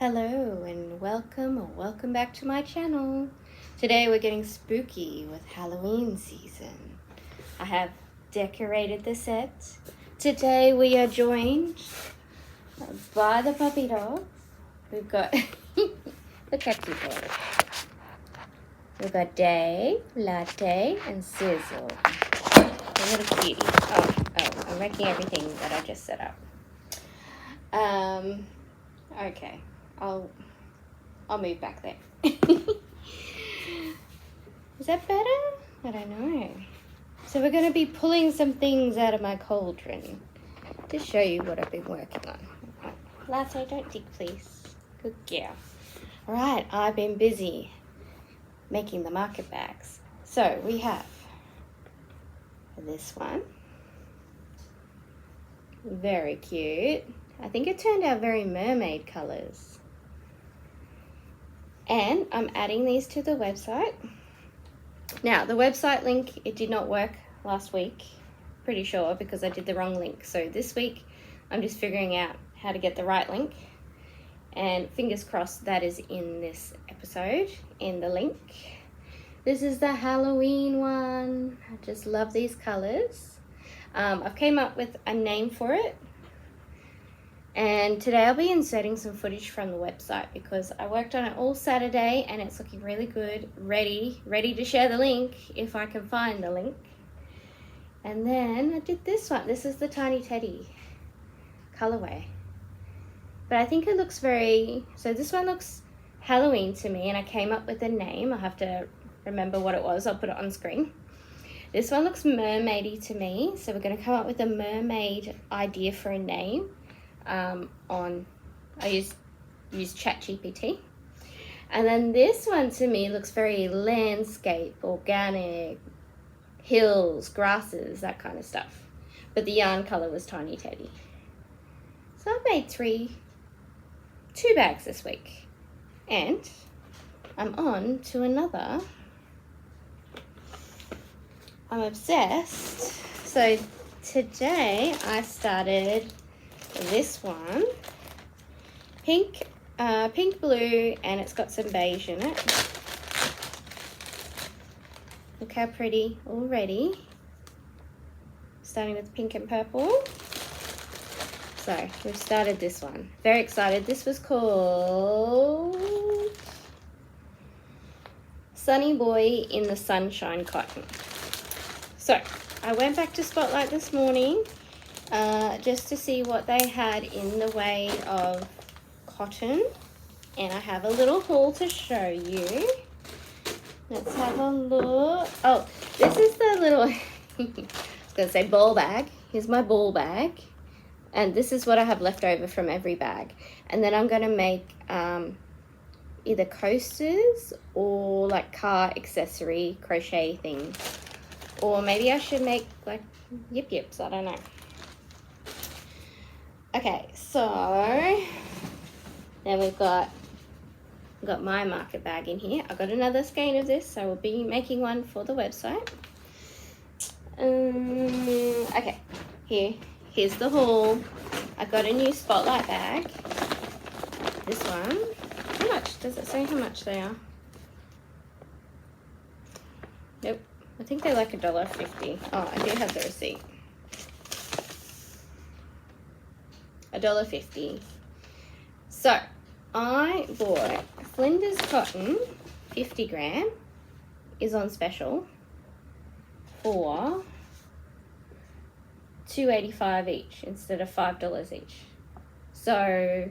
Hello and welcome or welcome back to my channel. Today we're getting spooky with Halloween season. I have decorated the set. Today we are joined by the puppy dog. We've got the cutty boy. We've got Day, Latte, and Sizzle. A little cutie. Oh, I'm wrecking everything that I just set up. Okay. I'll move back there. Is that better? I don't know. So we're going to be pulling some things out of my cauldron to show you what I've been working on. Latte, don't dig, please. Good girl. All right, I've been busy making the market bags. So we have this one. Very cute. I think it turned out very mermaid colors. And I'm adding these to the website. Now, the website link, it did not work last week, pretty sure, because I did the wrong link. So this week, I'm just figuring out how to get the right link. And fingers crossed that is in this episode, in the link. This is the Halloween one. I just love these colors. I've came up with a name for it. And today I'll be inserting some footage from the website because I worked on it all Saturday and it's looking really good, ready to share the link if I can find the link. And then I did this one. This is the Tiny Teddy colorway. But I think it looks so this one looks Halloween to me and I came up with a name. I have to remember what it was. I'll put it on screen. This one looks mermaidy to me. So we're going to come up with a mermaid idea for a name. I used ChatGPT, and then this one to me looks very landscape, organic, hills, grasses, that kind of stuff. But the yarn color was Tiny Teddy. So I've made two bags this week, and I'm on to another. I'm obsessed. So today I started this one, pink blue, and it's got some beige in it. Look how pretty already. Starting with pink and purple. So we've started this one. Very excited. This was called Sunny Boy in the Sunshine Cotton. So I went back to Spotlight this morning just to see what they had in the way of cotton, and I have a little haul to show you. Let's have a look. Oh, this is the little I was gonna say ball bag. Here's my ball bag, and this is what I have left over from every bag. And then I'm gonna make either coasters or like car accessory crochet things, or maybe I should make like yips, I don't know. Okay, so then we've got my market bag in here. I've got another skein of this, so we'll be making one for the website. Okay, here's the haul. I got a new Spotlight bag. This one. How much? Does it say how much they are? Nope. I think they're like $1.50. Oh, I do have the receipt. $1.50. So I bought Flinders cotton, 50 gram, is on special for $2.85 each instead of $5 each. So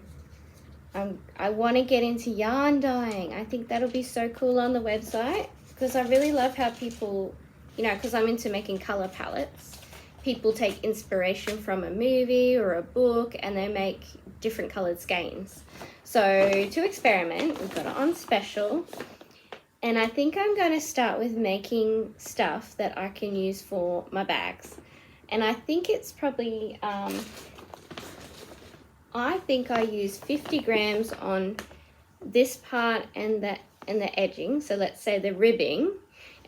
I want to get into yarn dyeing. I think that'll be so cool on the website because I really love how people, because I'm into making color palettes. People take inspiration from a movie or a book and they make different colored skeins. So to experiment, we've got it on special. And I think I'm going to start with making stuff that I can use for my bags. And I think it's probably, I think I use 50 grams on this part and the edging. So let's say the ribbing.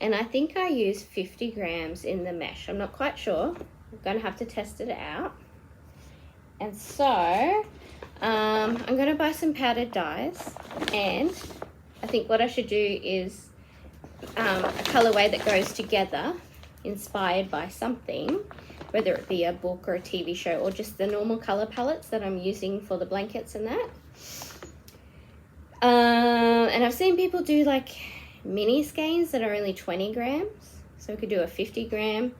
And I think I use 50 grams in the mesh. I'm not quite sure. I'm going to have to test it out. And so I'm going to buy some powdered dyes, and I think what I should do is a colorway that goes together, inspired by something, whether it be a book or a TV show or just the normal color palettes that I'm using for the blankets and that. And I've seen people do like mini skeins that are only 20 grams. So we could do a 50 gram,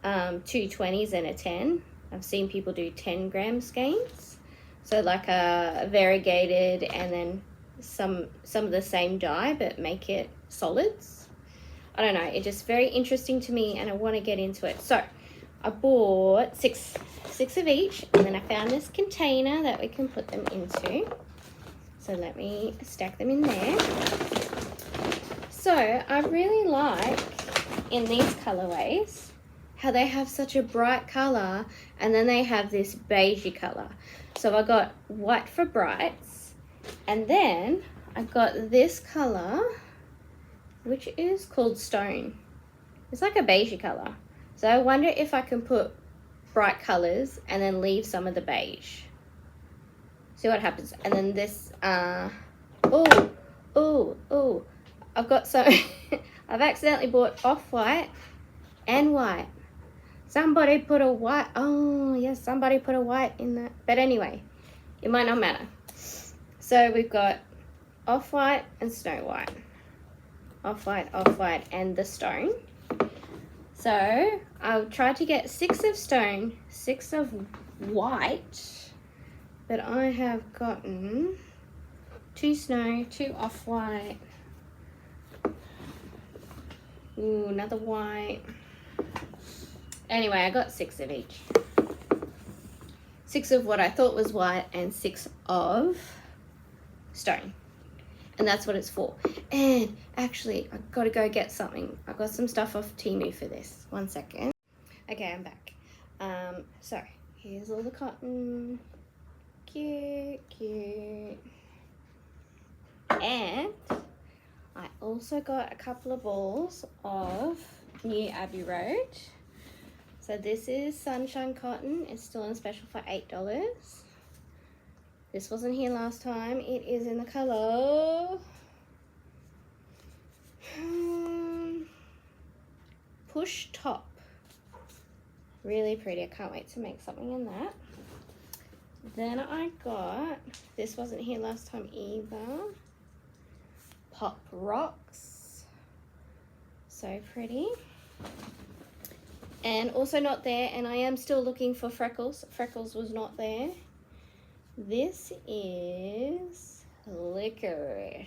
2 20s and a 10. I've seen people do 10 gram skeins. So like a variegated and then some of the same dye but make it solids. I don't know, it's just very interesting to me and I want to get into it. So I bought six of each, and then I found this container that we can put them into. So let me stack them in there. So I really like in these colorways how they have such a bright color and then they have this beigey color. So I got white for brights, and then I got this color which is called stone. It's like a beigey color. So I wonder if I can put bright colors and then leave some of the beige. See what happens. And then this, I've got some, I've accidentally bought off-white and white. Somebody put a white, oh yes, somebody put a white in that. But anyway, it might not matter. So we've got off-white and snow white. Off-white, and the stone. So I've tried to get 6 of stone, 6 of white, but I have gotten 2 snow, 2 off-white, ooh, another white. Anyway, I got 6 of each. 6 of what I thought was white and 6 of stone. And that's what it's for. And actually, I've got to go get something. I got some stuff off Temu for this. 1 second. Okay, I'm back. So, here's all the cotton. Cute. And I also got a couple of balls of New Abbey Road. So this is Sunshine Cotton. It's still on special for $8. This wasn't here last time. It is in the color Push Top. Really pretty. I can't wait to make something in that. Then I got, this wasn't here last time either, Pop Rocks. So pretty. And also not there, and I am still looking for Freckles. Freckles was not there. This is Licorice.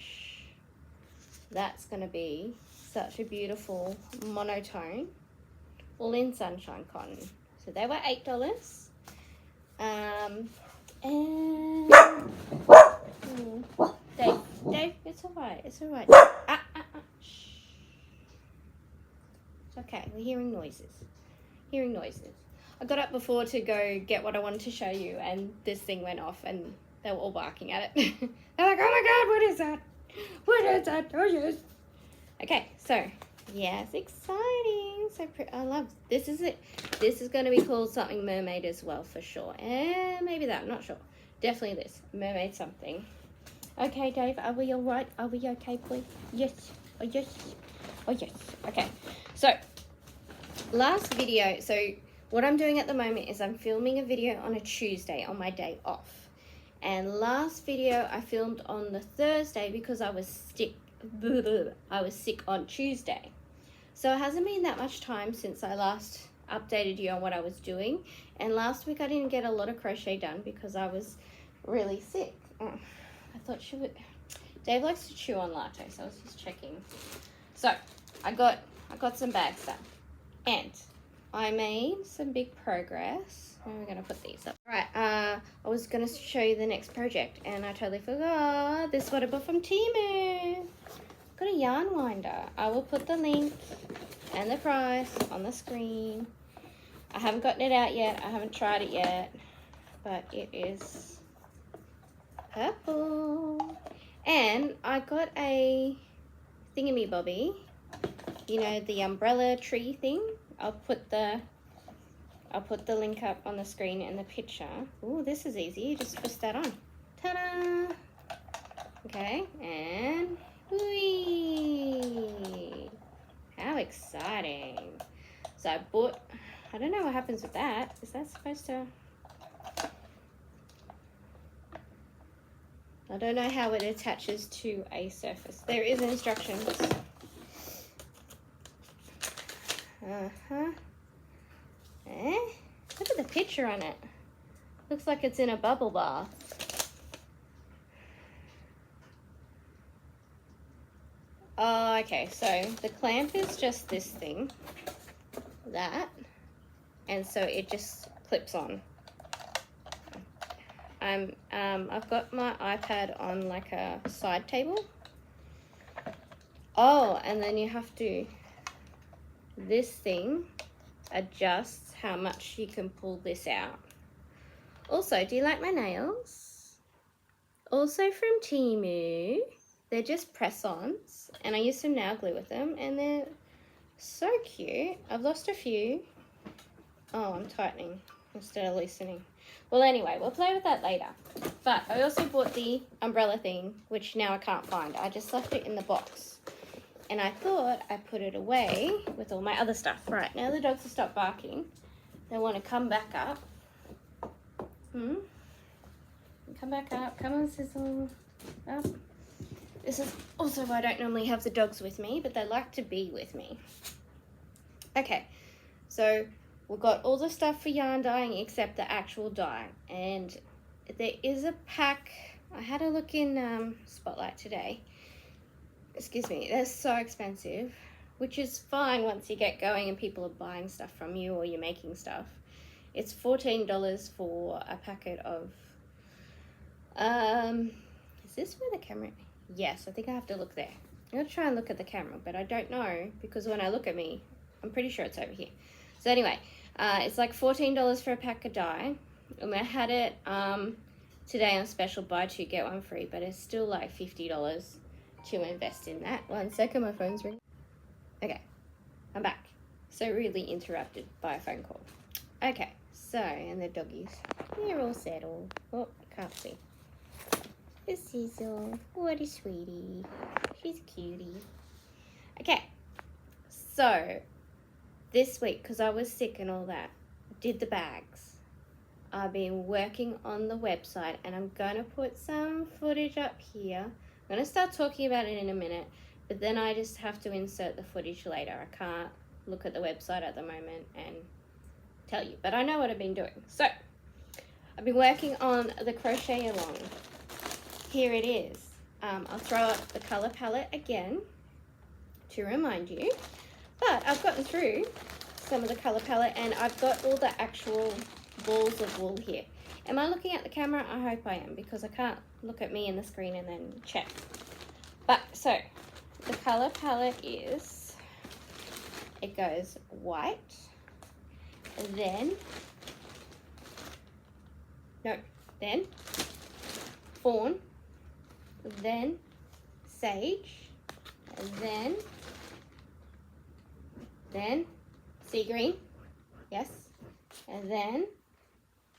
That's going to be such a beautiful monotone, all in Sunshine Cotton. So they were $8. And Dave, it's alright. Shh. It's okay. We're hearing noises. I got up before to go get what I wanted to show you, and this thing went off, and they were all barking at it. They're like, oh my god, what is that? Oh yes. Okay, so yeah, it's exciting. So I love this. Is it? This is going to be called something mermaid as well for sure, and maybe that. I'm not sure. Definitely this mermaid something. Okay, Dave, are we all right? Are we okay, please? Yes. Oh yes. Oh yes. Okay. So last video. So what I'm doing at the moment is I'm filming a video on a Tuesday on my day off. And last video I filmed on the Thursday because I was sick. I was sick on Tuesday. So it hasn't been that much time since I last updated you on what I was doing. And last week I didn't get a lot of crochet done because I was really sick. I thought she would. Dave likes to chew on latte, so I was just checking. So I got some bags done. And I made some big progress. Where are we going to put these up? Alright, I was going to show you the next project and I totally forgot. This is what I bought from Temu. Got a yarn winder. I will put the link and the price on the screen. I haven't gotten it out yet. I haven't tried it yet. But it is purple. And I got a thingamybobby. You know, the umbrella tree thing. I'll put the I'll put the link up on the screen in the picture. Oh, this is easy. You just twist that on. Ta-da! Okay, and whee! How exciting. So I bought, I don't know what happens with that. Is that supposed to... I don't know how it attaches to a surface. There is instructions. Look at the picture on it. Looks like it's in a bubble bath. Oh, okay, so the clamp is just this thing, that, and so it just clips on. I've got my iPad on like a side table. Oh, and then you have to, this thing adjusts how much you can pull this out. Also, do you like my nails? Also from Temu. They're just press-ons, and I used some nail glue with them, and they're so cute. I've lost a few. Oh, I'm tightening instead of loosening. Well, anyway, we'll play with that later. But I also bought the umbrella thing, which now I can't find. I just left it in the box. And I thought I put it away with all my other stuff. Right, now the dogs have stopped barking. They want to come back up. Come back up. Come on, Sizzle. Up. This is also why I don't normally have the dogs with me, but they like to be with me. Okay, so we've got all the stuff for yarn dyeing except the actual dye. And there is a pack. I had a look in Spotlight today. Excuse me, they're so expensive, which is fine once you get going and people are buying stuff from you or you're making stuff. It's $14 for a packet of, is this where the camera, yes, I think I have to look there. I'm going to try and look at the camera, but I don't know because when I look at me, I'm pretty sure it's over here. So anyway, it's like $14 for a pack of dye, and I had it today on special, buy two, get one free, but it's still like $50 to invest in that. 1 second, my phone's ringing. Okay, I'm back. So really interrupted by a phone call. Okay, so, and the doggies, they're all settled. Oh, can't see. This Sizzle, what a sweetie. She's a cutie. Okay, so this week, because I was sick and all that, did the bags. I've been working on the website, and I'm going to put some footage up here. I'm going to start talking about it in a minute, but then I just have to insert the footage later. I can't look at the website at the moment and tell you, but I know what I've been doing. So, I've been working on the crochet along. Here it is. I'll throw up the color palette again to remind you, but I've gotten through some of the color palette and I've got all the actual balls of wool here. Am I looking at the camera? I hope I am, because I can't look at me in the screen and then check. But so the color palette is, it goes white, then fawn, then sage, then sea green, yes, and then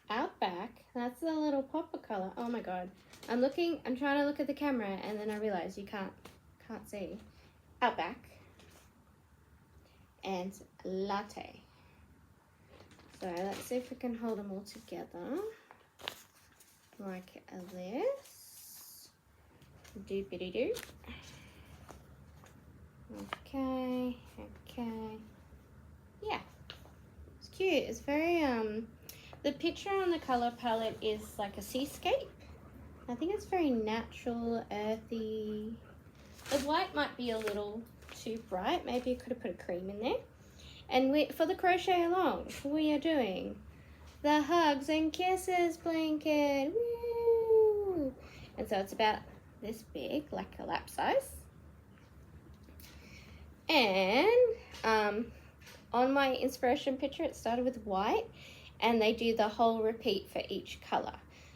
outback. That's the little popper color. Oh my god, I'm trying to look at the camera and then I realize you can't see. Outback and latte. So let's see if we can hold them all together like this. Doopity-doo. Okay. Yeah, it's cute. It's very the picture on the color palette is like a seascape. I think it's very natural, earthy. The white might be a little too bright. Maybe I could have put a cream in there. And for the crochet along, we are doing the Hugs and Kisses blanket. Woo! And so it's about this big, like a lap size. And on my inspiration picture, it started with white, and they do the whole repeat for each color.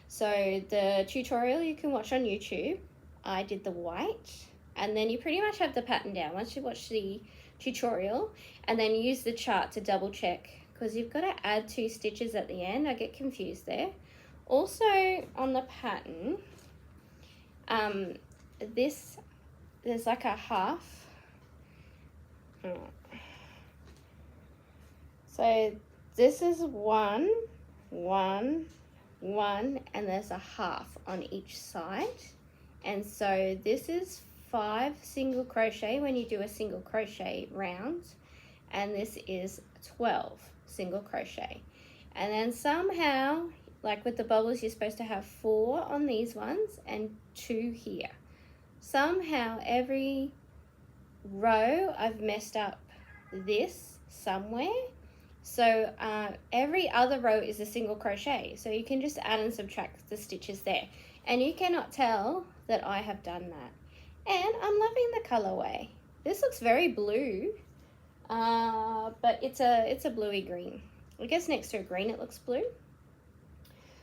So the tutorial you can watch on YouTube, I did the white, and then you pretty much have the pattern down once you watch the tutorial, and then use the chart to double check because you've got to add 2 stitches at the end. I get confused there. Also on the pattern, there's like a half. So this is 1, 1, 1, and there's a half on each side. And so this is 5 single crochet when you do a single crochet round, and this is 12 single crochet. And then somehow, like with the bubbles, you're supposed to have 4 on these ones and 2 here. Somehow every row I've messed up this somewhere. So every other row is a single crochet. So you can just add and subtract the stitches there. And you cannot tell that I have done that. And I'm loving the colorway. This looks very blue, but it's a bluey green. I guess next to a green it looks blue.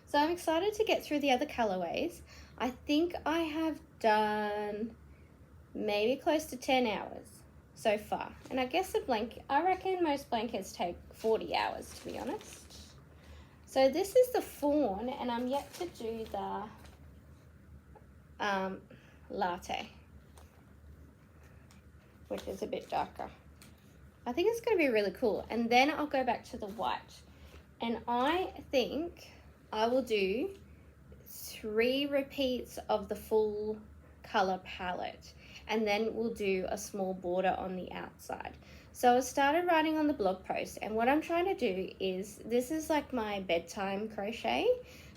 So I'm excited to get through the other colorways. I think I have done maybe close to 10 hours so far. And I guess I reckon most blankets take 40 hours, to be honest. So this is the fawn, and I'm yet to do the latte, which is a bit darker. I think it's going to be really cool. And then I'll go back to the white. And I think I will do 3 repeats of the full color palette. And then we'll do a small border on the outside. So I started writing on the blog post. And what I'm trying to do is, this is like my bedtime crochet.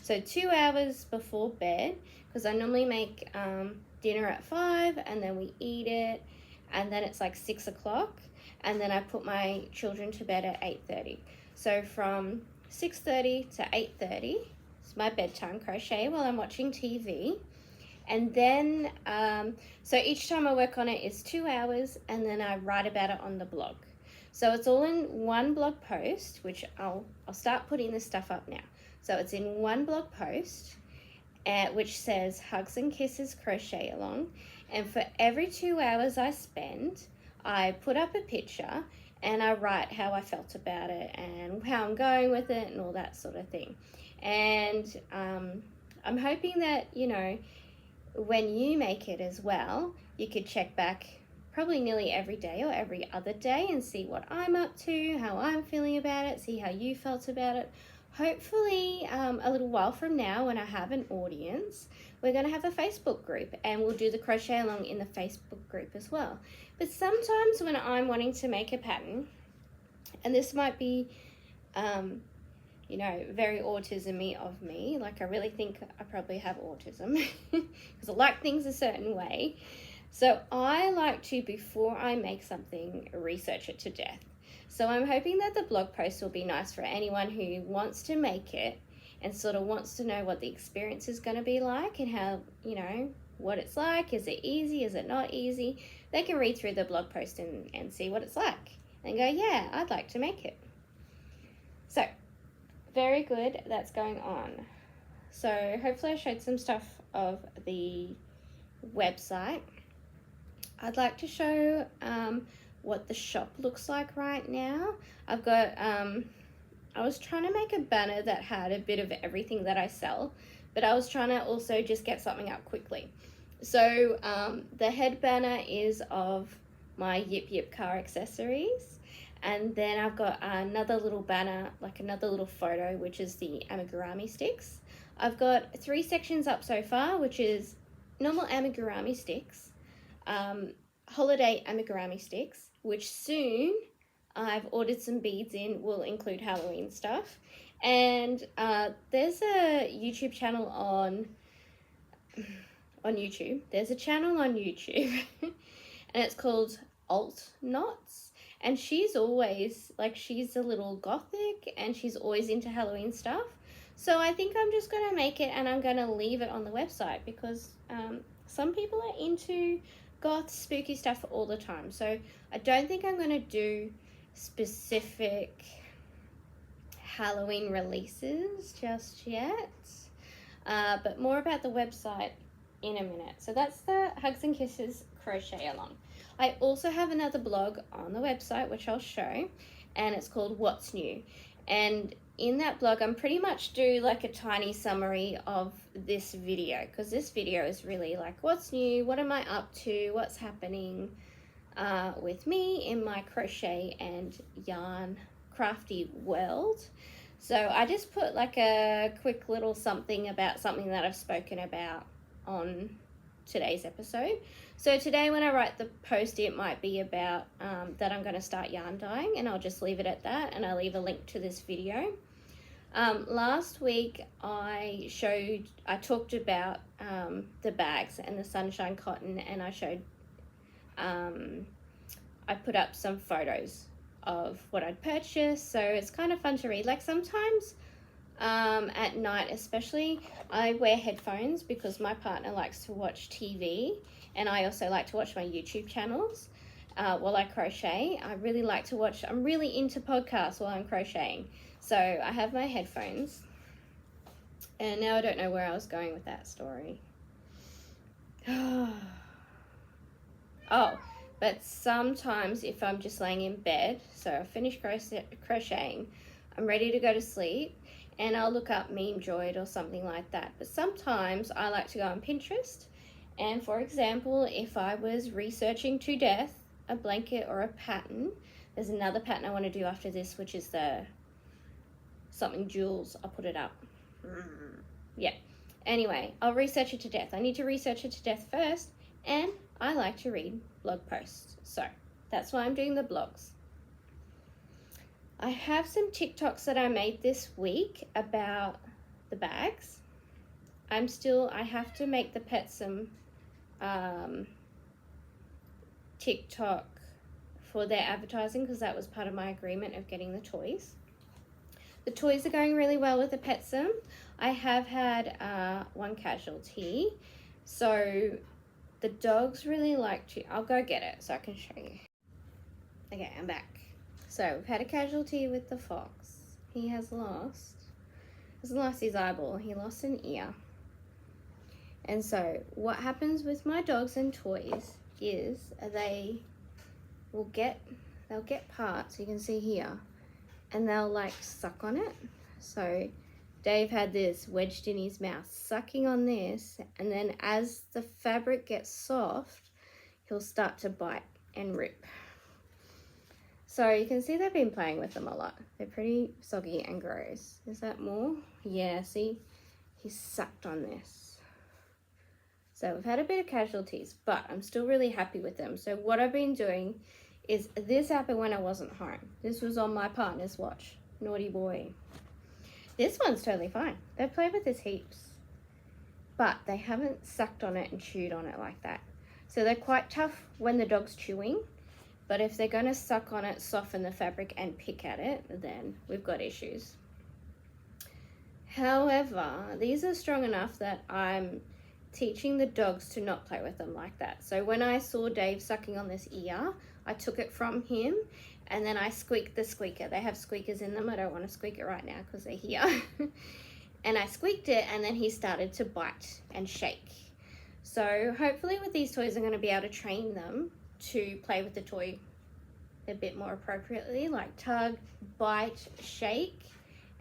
So 2 hours before bed, because I normally make dinner at 5 and then we eat it. And then it's like 6 o'clock. And then I put my children to bed at 8:30. So from 6:30 to 8:30 is my bedtime crochet while I'm watching TV. And then, so each time I work on it is 2 hours, and then I write about it on the blog. So it's all in one blog post, which I'll start putting this stuff up now. So it's in one blog post, which says Hugs and Kisses Crochet Along. And for every 2 hours I spend, I put up a picture and I write how I felt about it and how I'm going with it and all that sort of thing. And I'm hoping that, you know, when you make it as well, you could check back probably nearly every day or every other day and see what I'm up to, how I'm feeling about it, see how you felt about it. Hopefully a little while from now, when I have an audience, we're going to have a Facebook group and we'll do the crochet along in the Facebook group as well. But sometimes when I'm wanting to make a pattern, and this might be you know, very autism-y of me, like I really think I probably have autism because I like things a certain way. So I like to, before I make something, research it to death. So I'm hoping that the blog post will be nice for anyone who wants to make it and sort of wants to know what the experience is going to be like and how, you know, what it's like. Is it easy? Is it not easy? They can read through the blog post and see what it's like and go, yeah, I'd like to make it. So very good, that's going on. So hopefully I showed some stuff of the website. I'd like to show what the shop looks like right now. I've got, I was trying to make a banner that had a bit of everything that I sell, but I was trying to also just get something up quickly. So the head banner is of my Yip Yip car accessories. And then I've got another little banner, like another little photo, which is the amigurumi sticks. I've got 3 sections up so far, which is normal amigurumi sticks, holiday amigurumi sticks, which soon I've ordered some beads in, will include Halloween stuff. And there's a YouTube channel on YouTube. There's a channel on YouTube and it's called Alt Knots. And she's always, like, she's a little gothic and she's always into Halloween stuff. So I think I'm just going to make it and I'm going to leave it on the website because some people are into goth, spooky stuff all the time. So I don't think I'm going to do specific Halloween releases just yet. But more about the website in a minute. So that's the Hugs and Kisses Crochet Along. I also have another blog on the website, which I'll show, and it's called What's New. And in that blog, I'm pretty much do like a tiny summary of this video, because this video is really like what's new, what am I up to, what's happening with me in my crochet and yarn crafty world. So I just put like a quick little something about something that I've spoken about on today's episode. So today when I write the post, it might be about that I'm going to start yarn dyeing, and I'll just leave it at that, and I'll leave a link to this video. Last week I talked about the bags and the sunshine cotton, and I showed I put up some photos of what I'd purchased, so it's kind of fun to read. Like sometimes at night especially, I wear headphones because my partner likes to watch TV, and I also like to watch my YouTube channels while I crochet. I really like to watch, I'm really into podcasts while I'm crocheting, so I have my headphones. And now I don't know where I was going with that story. Oh, but sometimes if I'm just laying in bed, so I finished crocheting, I'm ready to go to sleep, and I'll look up Meme Droid or something like that. But sometimes I like to go on Pinterest, and for example, if I was researching to death a blanket or a pattern, there's another pattern I want to do after this, which is the something jewels. I'll put it up. Yeah. Anyway, I'll research it to death. I need to research it to death first, and I like to read blog posts. So that's why I'm doing the blogs. I have some TikToks that I made this week about the bags. I have to make the Petsum TikTok for their advertising, because that was part of my agreement of getting the toys. The toys are going really well with the Petsum. I have had one casualty, so the dogs really like to, I'll go get it so I can show you. Okay, I'm back. So we've had a casualty with the fox. He hasn't lost his eyeball, he lost an ear. And so what happens with my dogs and toys is they'll get parts, you can see here, and they'll like suck on it. So Dave had this wedged in his mouth, sucking on this, and then as the fabric gets soft, he'll start to bite and rip. So you can see they've been playing with them a lot. They're pretty soggy and gross. Is that more? Yeah, see? He sucked on this. So we've had a bit of casualties, but I'm still really happy with them. So what I've been doing is, this happened when I wasn't home. This was on my partner's watch. Naughty boy. This one's totally fine. They've played with this heaps, but they haven't sucked on it and chewed on it like that. So they're quite tough when the dog's chewing, but if they're going to suck on it, soften the fabric and pick at it, then we've got issues. However, these are strong enough that I'm teaching the dogs to not play with them like that. So when I saw Dave sucking on this ear, I took it from him, and then I squeaked the squeaker. They have squeakers in them. I don't want to squeak it right now because they're here. And I squeaked it, and then he started to bite and shake. So hopefully with these toys, I'm going to be able to train them to play with the toy a bit more appropriately, like tug, bite, shake,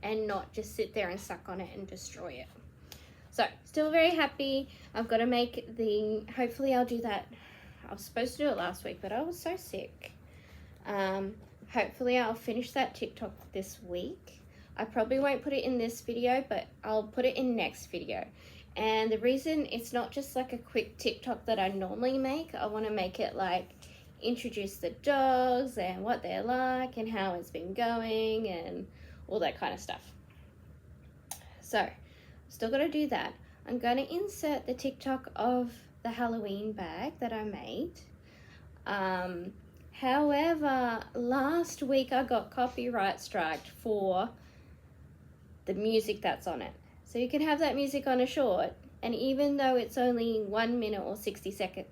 and not just sit there and suck on it and destroy it. So still very happy. I've got to make hopefully I'll do that. I was supposed to do it last week, but I was so sick. Hopefully I'll finish that TikTok this week. I probably won't put it in this video, but I'll put it in next video. And the reason it's not just like a quick TikTok that I normally make, I want to make it like introduce the dogs and what they're like and how it's been going and all that kind of stuff. So still got to do that. I'm going to insert the TikTok of the Halloween bag that I made. However, last week I got copyright striked for the music that's on it. So you can have that music on a short, and even though it's only 1 minute or 60 seconds,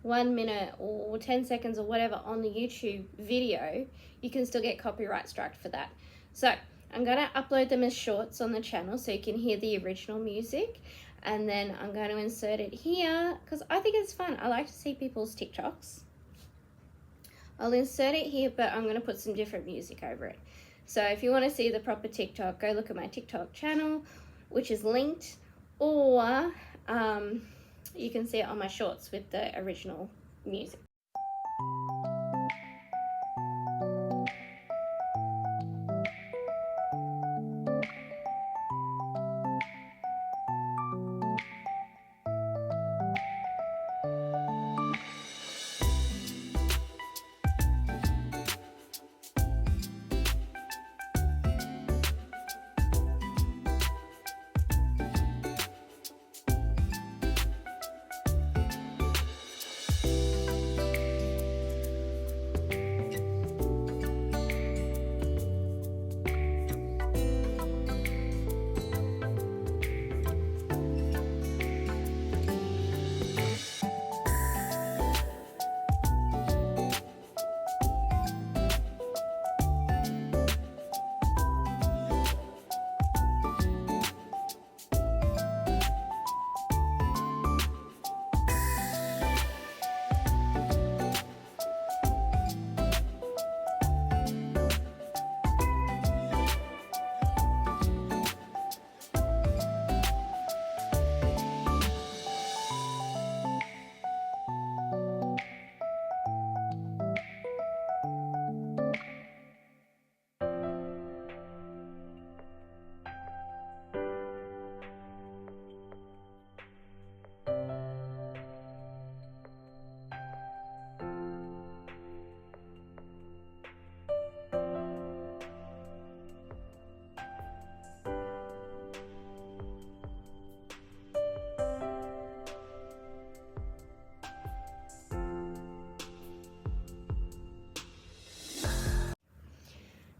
1 minute or 10 seconds or whatever on the YouTube video, you can still get copyright striked for that. So I'm going to upload them as shorts on the channel so you can hear the original music, and then I'm going to insert it here because I think it's fun. I like to see people's TikToks. I'll insert it here, but I'm going to put some different music over it. So if you want to see the proper TikTok, go look at my TikTok channel, which is linked, or you can see it on my shorts with the original music.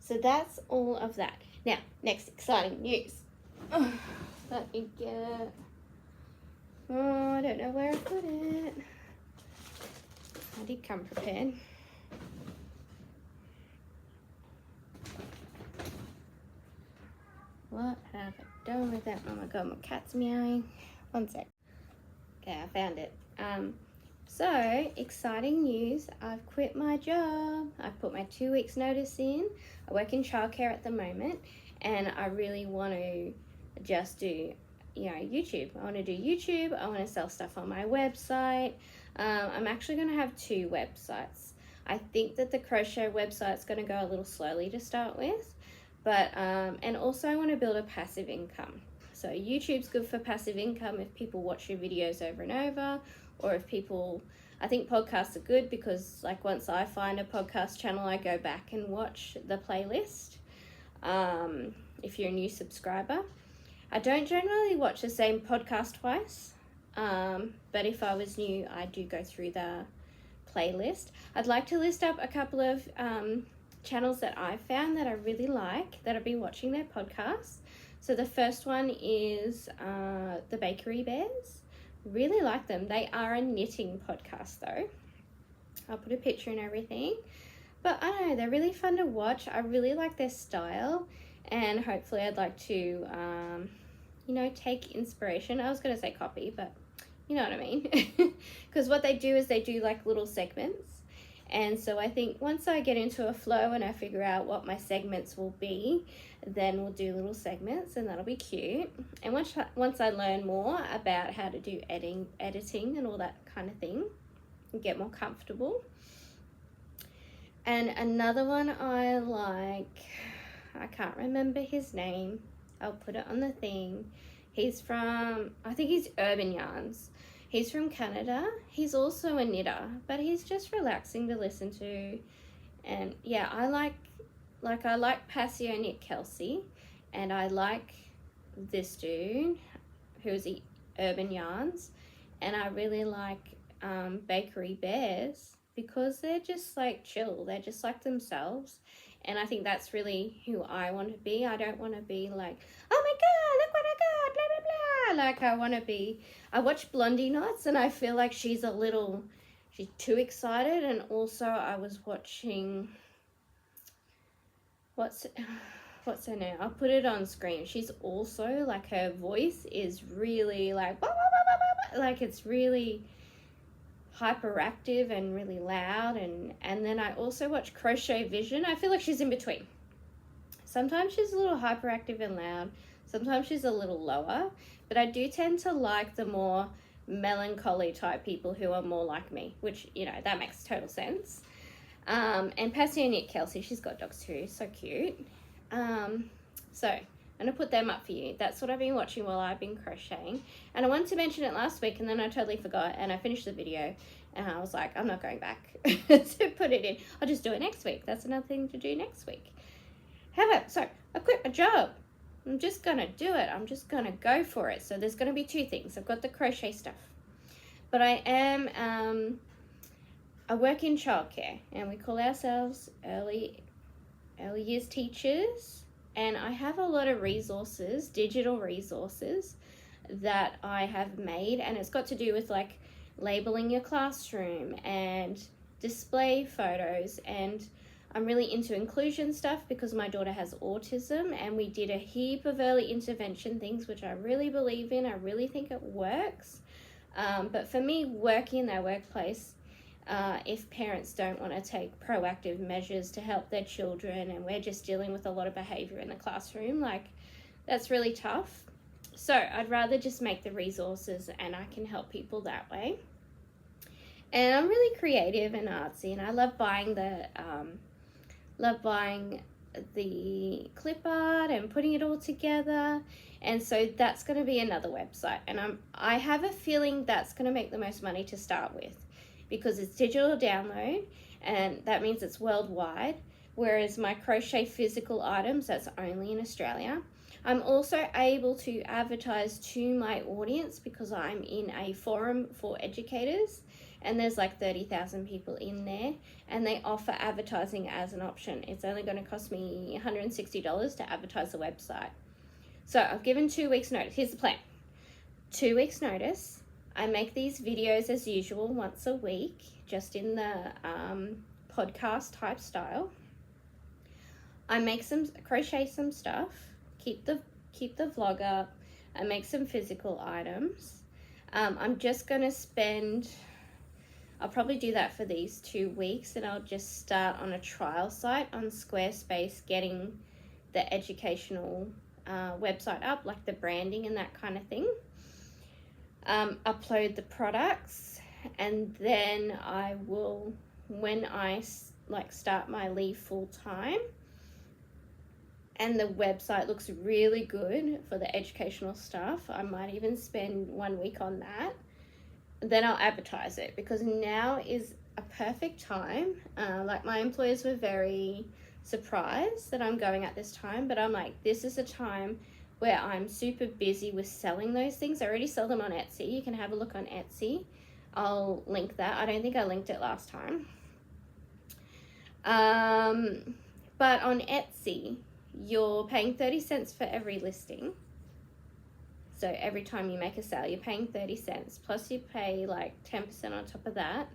So that's all of that. Now, next exciting news. Let me get, I don't know where I put it. I did come prepared. What have I done with that? Oh my god, my cat's meowing. One sec. Okay, I found it. So, exciting news. I've quit my job. I've put my 2 weeks notice in. I work in childcare at the moment, and I really want to just do, YouTube. I want to do YouTube. I want to sell stuff on my website. I'm actually going to have 2 websites. I think that the crochet website's going to go a little slowly to start with, but and also I want to build a passive income. So YouTube's good for passive income if people watch your videos over and over, or if people, I think podcasts are good because like once I find a podcast channel, I go back and watch the playlist. If you're a new subscriber, I don't generally watch the same podcast twice, but if I was new, I do go through the playlist. I'd like to list up a couple of channels that I've found that I really like, that I've been watching their podcasts. So the first one is the Bakery Bears. Really like them. They are a knitting podcast though. I'll put a picture and everything. But I don't know, they're really fun to watch. I really like their style, and hopefully I'd like to, take inspiration. I was going to say copy, but you know what I mean. Because what they do is they do like little segments. And so I think once I get into a flow and I figure out what my segments will be, then we'll do little segments, and that'll be cute. And once I learn more about how to do editing and all that kind of thing, and get more comfortable. And another one I like, I can't remember his name. I'll put it on the thing. He's from, I think he's Urban Yarns. He's from Canada. He's also a knitter, but he's just relaxing to listen to. And yeah, I like Passio Knit Kelsey, and I like this dude who's Urban Yarns, and I really like Bakery Bears because they're just like chill. They're just like themselves, and I think that's really who I want to be. I don't want to be like, oh my god, look what I got, blah blah blah. Like I want to be. I watch Blondie Knots, and I feel like she's too excited. And also I was watching, what's her name? I'll put it on screen. She's also like, her voice is really like, bah, bah, bah, bah, bah, bah. Like it's really hyperactive and really loud, and then I also watch Crochet Vision. I feel like she's in between. Sometimes she's a little hyperactive and loud, sometimes she's a little lower, but I do tend to like the more melancholy type people who are more like me, which, you know, that makes total sense. And Passionate Kelsey, she's got dogs too, so cute. So I'm gonna put them up for you. That's what I've been watching while I've been crocheting. And I wanted to mention it last week, and then I totally forgot, and I finished the video and I was like, I'm not going back to put it in. I'll just do it next week. That's another thing to do next week. However, so I quit my job. I'm just gonna do it. I'm just gonna go for it. So there's gonna be two things. I've got the crochet stuff, but I work in childcare, and we call ourselves early years teachers. And I have a lot of resources, digital resources, that I have made, and it's got to do with like labeling your classroom and display photos. And I'm really into inclusion stuff because my daughter has autism, and we did a heap of early intervention things, which I really believe in. I really think it works. But for me, working in their workplace, if parents don't want to take proactive measures to help their children, and we're just dealing with a lot of behavior in the classroom, like, that's really tough. So I'd rather just make the resources and I can help people that way. And I'm really creative and artsy, and I love buying the clip art and putting it all together. And so that's going to be another website, and I have a feeling that's going to make the most money to start with, because it's digital download, and that means it's worldwide, whereas my crochet physical items, that's only in Australia. I'm also able to advertise to my audience because I'm in a forum for educators, and there's like 30,000 people in there, and they offer advertising as an option. It's only going to cost me $160 to advertise the website. So I've given 2 weeks notice. Here's the plan. 2 weeks notice. I make these videos as usual once a week, just in the podcast type style. I crochet some stuff, keep the vlog up. I make some physical items. I'm just gonna I'll probably do that for these 2 weeks, and I'll just start on a trial site on Squarespace, getting the educational website up, like the branding and that kind of thing. Upload the products, and then I will, when I start my leave full time and the website looks really good for the educational stuff, I might even spend 1 week on that. Then I'll advertise it, because now is a perfect time. Like, my employers were very surprised that I'm going at this time, but I'm like, this is a time where I'm super busy with selling those things. I already sell them on Etsy. You can have a look on Etsy. I'll link that. I don't think I linked it last time. But on Etsy, you're paying 30 cents for every listing. So every time you make a sale, you're paying 30 cents. Plus you pay like 10% on top of that.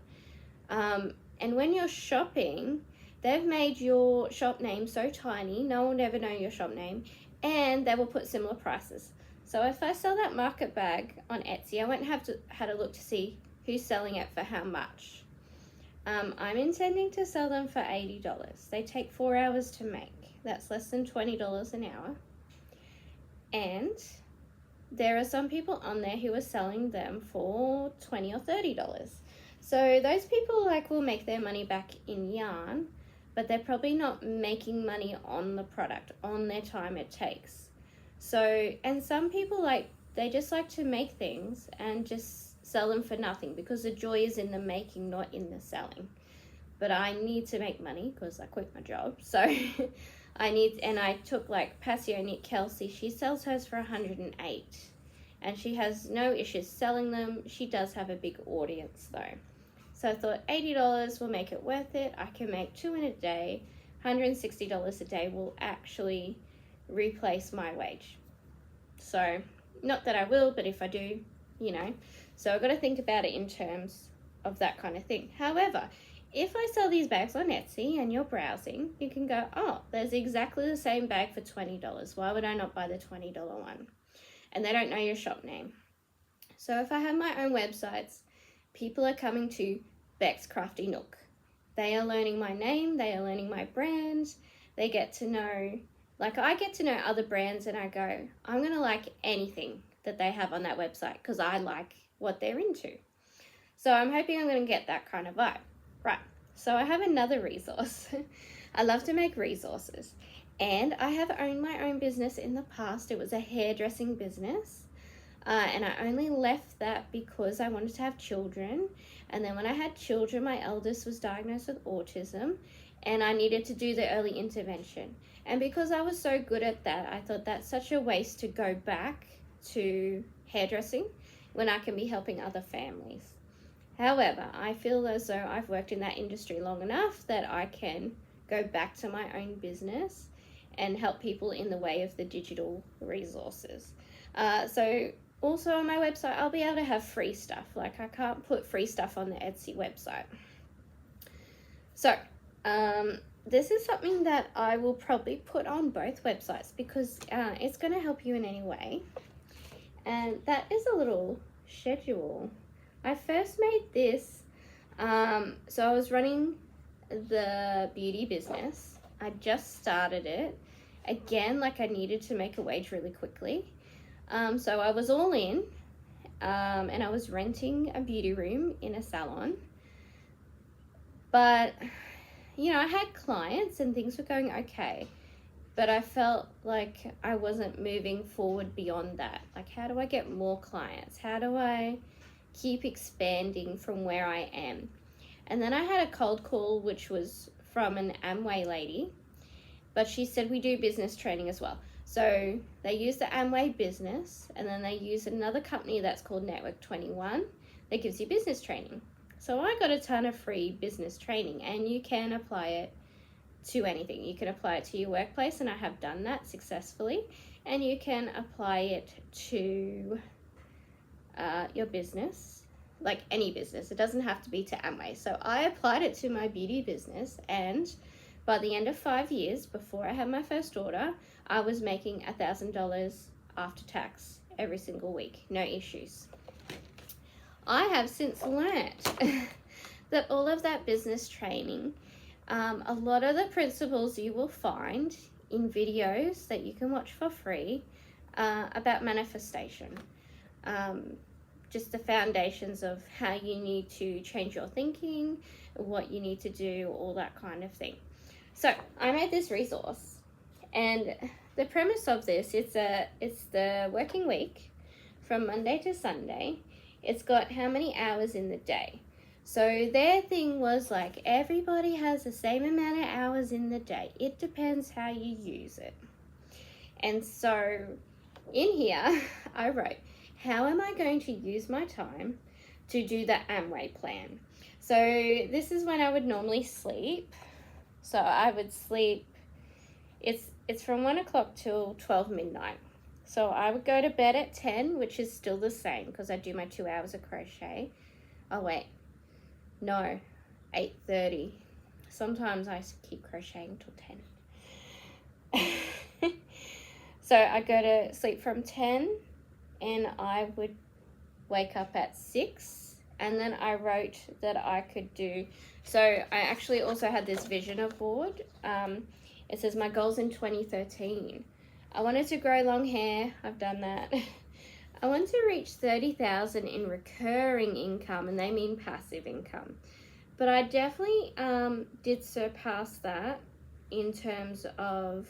And when you're shopping, they've made your shop name so tiny, no one would ever know your shop name. And they will put similar prices. So if I sell that market bag on Etsy, I won't have to had a look to see who's selling it for how much. I'm intending to sell them for $80. They take 4 hours to make. That's less than $20 an hour. And there are some people on there who are selling them for $20 or $30. So those people will make their money back in yarn, but they're probably not making money on the product, on their time it takes. So, and some people they just like to make things and just sell them for nothing, because the joy is in the making, not in the selling. But I need to make money because I quit my job. So I took Passionate Kelsey, she sells hers for $108, and she has no issues selling them. She does have a big audience though. So I thought $80 will make it worth it. I can make 2 in a day. $160 a day will actually replace my wage. So, not that I will, but if I do, So I've got to think about it in terms of that kind of thing. However, if I sell these bags on Etsy and you're browsing, you can go, oh, there's exactly the same bag for $20. Why would I not buy the $20 one? And they don't know your shop name. So if I have my own websites, people are coming to Beck's Crafty Nook. They are learning my name, they are learning my brand, they get to know, like I get to know other brands and I go, I'm going to like anything that they have on that website because I like what they're into. So I'm hoping I'm going to get that kind of vibe. Right, so I have another resource. I love to make resources. And I have owned my own business in the past. It was a hairdressing business. And I only left that because I wanted to have children. And then when I had children, my eldest was diagnosed with autism and I needed to do the early intervention. And because I was so good at that, I thought that's such a waste to go back to hairdressing when I can be helping other families. However, I feel as though I've worked in that industry long enough that I can go back to my own business and help people in the way of the digital resources. So also on my website, I'll be able to have free stuff. Like I can't put free stuff on the Etsy website. So this is something that I will probably put on both websites because it's going to help you in any way. And that is a little schedule. I first made this, so I was running the beauty business. I just started it. Again, like I needed to make a wage really quickly. So I was all in, and I was renting a beauty room in a salon. But, you know, I had clients and things were going okay. But I felt like I wasn't moving forward beyond that. Like, how do I get more clients? How do I keep expanding from where I am? And then I had a cold call, which was from an Amway lady. But she said we do business training as well. So they use the Amway business, and then they use another company that's called Network 21 that gives you business training. So I got a ton of free business training, and you can apply it to anything. You can apply it to your workplace, and I have done that successfully, and you can apply it to your business, like any business. It doesn't have to be to Amway. So I applied it to my beauty business, and by the end of 5 years, before I had my first order, I was making $1,000 after tax every single week, no issues. I have since learnt that all of that business training, a lot of the principles you will find in videos that you can watch for free about manifestation. Just the foundations of how you need to change your thinking, what you need to do, all that kind of thing. So I made this resource, and the premise of this, it's the working week from Monday to Sunday. It's got how many hours in the day. So their thing was like, everybody has the same amount of hours in the day. It depends how you use it. And so in here, I wrote, how am I going to use my time to do the Amway plan? So this is when I would normally sleep. So I would sleep, it's from 1 o'clock till 12 midnight. So I would go to bed at 10, which is still the same because I do my 2 hours of crochet. Oh wait, no, 8:30. Sometimes I keep crocheting till 10. So I go to sleep from 10 and I would wake up at 6. And then I wrote that I could do, so I actually also had this vision board. It says my goals in 2013. I wanted to grow long hair. I've done that. I want to reach 30,000 in recurring income, and they mean passive income. But I definitely did surpass that in terms of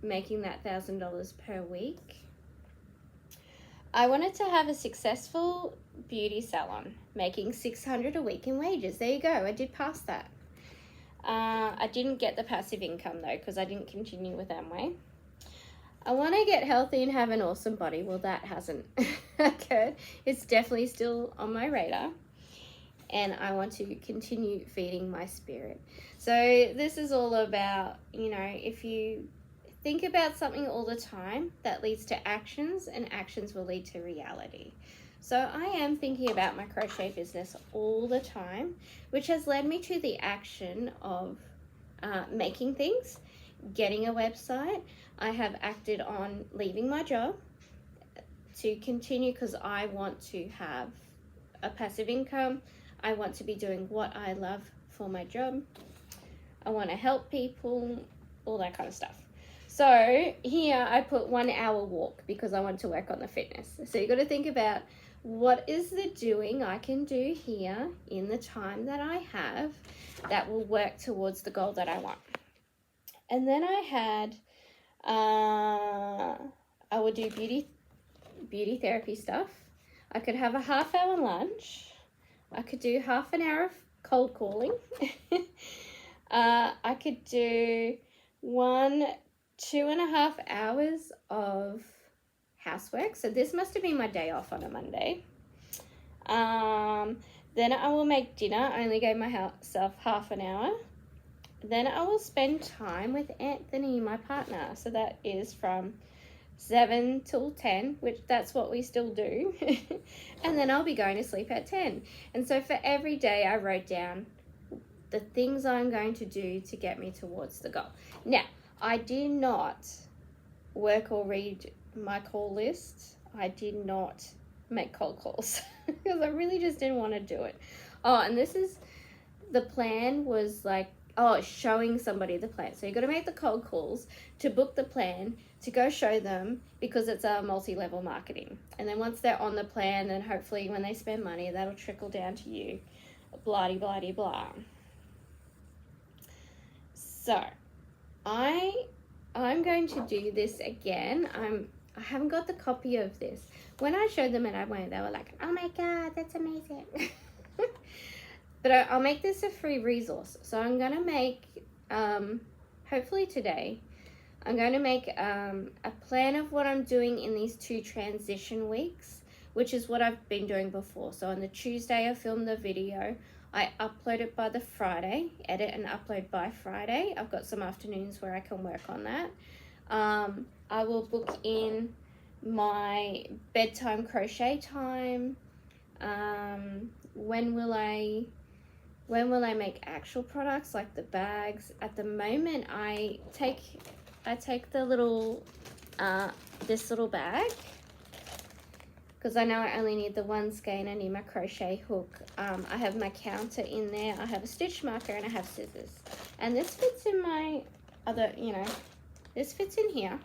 making that $1,000 per week. I wanted to have a successful beauty salon, making $600 a week in wages. There you go. I did pass that. I didn't get the passive income though, because I didn't continue with Amway. I want to get healthy and have an awesome body. Well, that hasn't occurred. It's definitely still on my radar. And I want to continue feeding my spirit. So this is all about, you know, if you think about something all the time, that leads to actions, and actions will lead to reality. So I am thinking about my crochet business all the time, which has led me to the action of making things, getting a website. I have acted on leaving my job to continue because I want to have a passive income. I want to be doing what I love for my job. I want to help people, all that kind of stuff. So here I put 1 hour walk because I want to work on the fitness. So you got to think about what is the doing I can do here in the time that I have that will work towards the goal that I want. And then I had, I would do beauty therapy stuff. I could have a half-hour lunch. I could do half an hour of cold calling. I could do 2.5 hours of housework. So this must have been my day off on a Monday. Then I will make dinner. I only gave myself half an hour. Then I will spend time with Anthony, my partner. So that is from 7 till 10, which that's what we still do. And then I'll be going to sleep at 10. And so for every day I wrote down the things I'm going to do to get me towards the goal. Now, I did not work or read my call list. I did not make cold calls because I really just didn't want to do it. Oh, and this is, the plan was like, showing somebody the plan. So you got to make the cold calls to book the plan, to go show them, because it's a multi-level marketing. And then once they're on the plan, then hopefully when they spend money, that'll trickle down to you. Blah, blah, blah, blah. So I'm going to do this again. I haven't got the copy of this. When I showed them at Amway, they were like, oh my God, that's amazing. But I'll make this a free resource. So I'm going to make, hopefully today, I'm going to make a plan of what I'm doing in these 2 transition weeks, which is what I've been doing before. So on the Tuesday, I filmed the video. I upload it by the Friday, edit and upload by Friday. I've got some afternoons where I can work on that. I will book in my bedtime crochet time. When will I make actual products like the bags? At the moment, I take the little, this little bag, because I know I only need the 1 skein. I need my crochet hook. I have my counter in there. I have a stitch marker and I have scissors. And this fits in my other, this fits in here.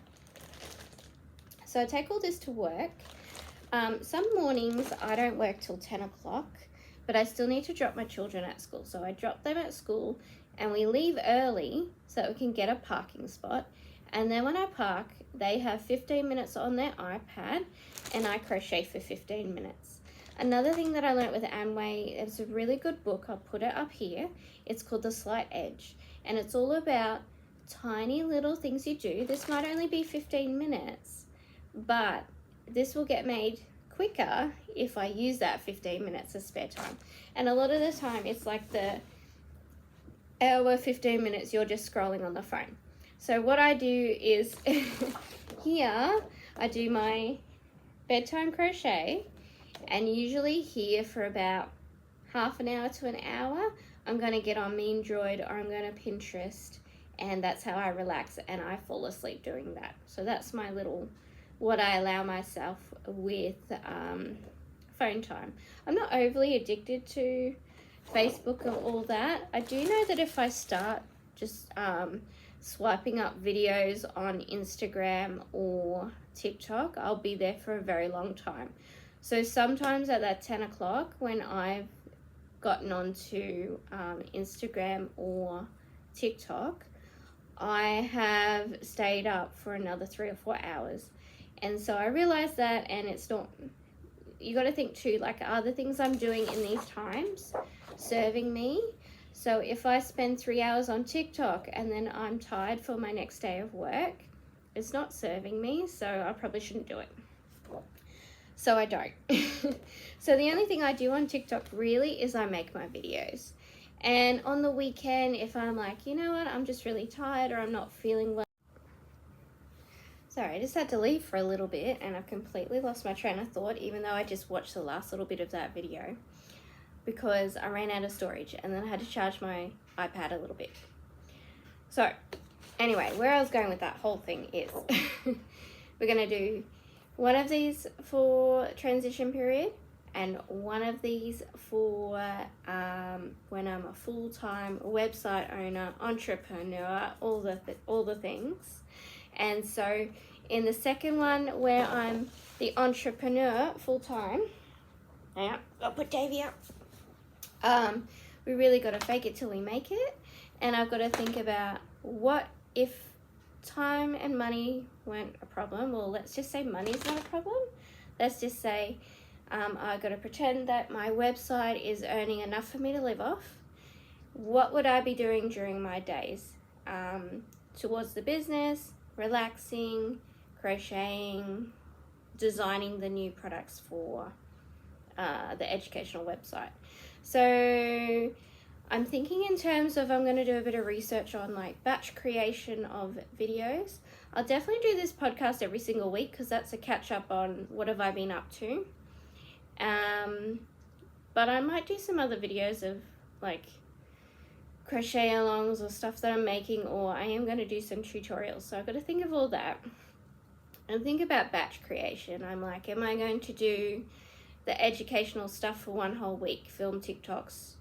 So I take all this to work. Some mornings I don't work till 10 o'clock, but I still need to drop my children at school. So I drop them at school and we leave early so that we can get a parking spot. And then when I park, they have 15 minutes on their iPad and I crochet for 15 minutes. Another thing that I learned with Amway, it's a really good book. I'll put it up here. It's called The Slight Edge. And it's all about tiny little things you do. This might only be 15 minutes, but this will get made quicker if I use that 15 minutes of spare time. And a lot of the time, it's like the hour, 15 minutes, you're just scrolling on the phone. So what I do is here, I do my bedtime crochet, and usually here for about half an hour to an hour, I'm going to get on Mean Droid or I'm going to Pinterest, and that's how I relax and I fall asleep doing that. So that's my little, what I allow myself with phone time. I'm not overly addicted to Facebook or all that. I do know that if I start just swiping up videos on Instagram or TikTok, I'll be there for a very long time. So sometimes at that 10 o'clock when I've gotten onto Instagram or TikTok, I have stayed up for another 3 or 4 hours. And so I realized that, and it's not, you got to think too, like, are the things I'm doing in these times serving me? So if I spend 3 hours on TikTok and then I'm tired for my next day of work, it's not serving me, so I probably shouldn't do it. So I don't. So the only thing I do on TikTok really is I make my videos. And on the weekend, if I'm like, you know what, I'm just really tired or I'm not feeling well. Sorry, I just had to leave for a little bit and I've completely lost my train of thought, even though I just watched the last little bit of that video, because I ran out of storage and then I had to charge my iPad a little bit. So anyway, where I was going with that whole thing is we're going to do one of these for transition period, and one of these for when I'm a full-time website owner, entrepreneur, all the things. And so in the second one where I'm the entrepreneur full-time, now I'll put Davey up. We really got to fake it till we make it, and I've got to think about what if time and money weren't a problem. Well, let's just say money's not a problem. Let's just say I've got to pretend that my website is earning enough for me to live off. What would I be doing during my days towards the business, relaxing, crocheting, designing the new products for the educational website? So I'm thinking in terms of, I'm going to do a bit of research on like batch creation of videos. I'll definitely do this podcast every single week because that's a catch up on what have I been up to. But I might do some other videos of like crochet alongs or stuff that I'm making, or I am going to do some tutorials. So I've got to think of all that and think about batch creation. I'm like, am I going to do the educational stuff for one whole week, film TikToks,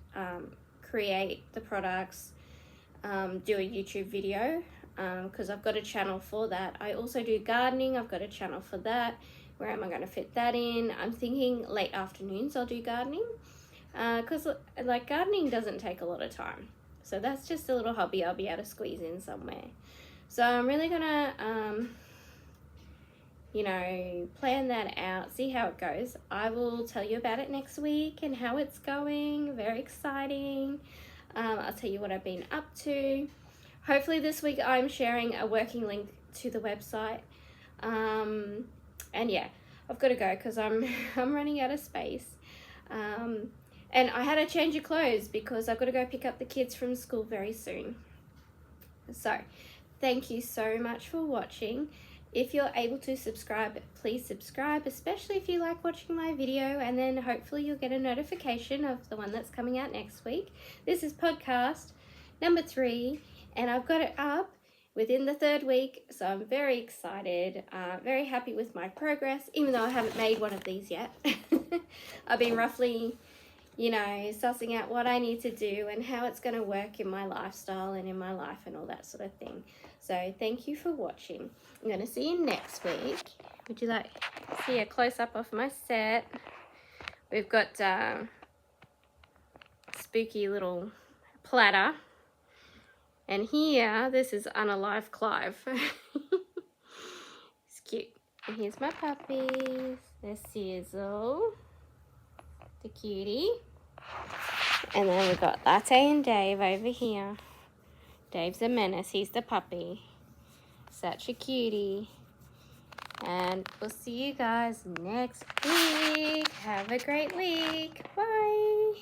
create the products, do a YouTube video, because I've got a channel for that. I also do gardening. I've got a channel for that. Where am I going to fit that in? I'm thinking late afternoons I'll do gardening, because like gardening doesn't take a lot of time. So that's just a little hobby I'll be able to squeeze in somewhere. So I'm really gonna plan that out, see how it goes. I will tell you about it next week and how it's going. Very exciting. I'll tell you what I've been up to. Hopefully this week I'm sharing a working link to the website. And yeah, I've got to go because I'm running out of space. And I had to change of clothes because I've got to go pick up the kids from school very soon. So thank you so much for watching. If you're able to subscribe, please subscribe, especially if you like watching my video, and then hopefully you'll get a notification of the one that's coming out next week. This is podcast number 3, and I've got it up within the 3rd week, so I'm very excited, very happy with my progress, even though I haven't made one of these yet. I've been roughly, sussing out what I need to do and how it's going to work in my lifestyle and in my life and all that sort of thing. So thank you for watching. I'm going to see you next week. Would you like to see a close-up of my set? We've got spooky little platter. And here, this is Unalive Clive. It's cute. And here's my puppies. There's Sizzle, the cutie. And then we've got Latte and Dave over here. Dave's a menace. He's the puppy. Such a cutie. And we'll see you guys next week. Have a great week. Bye.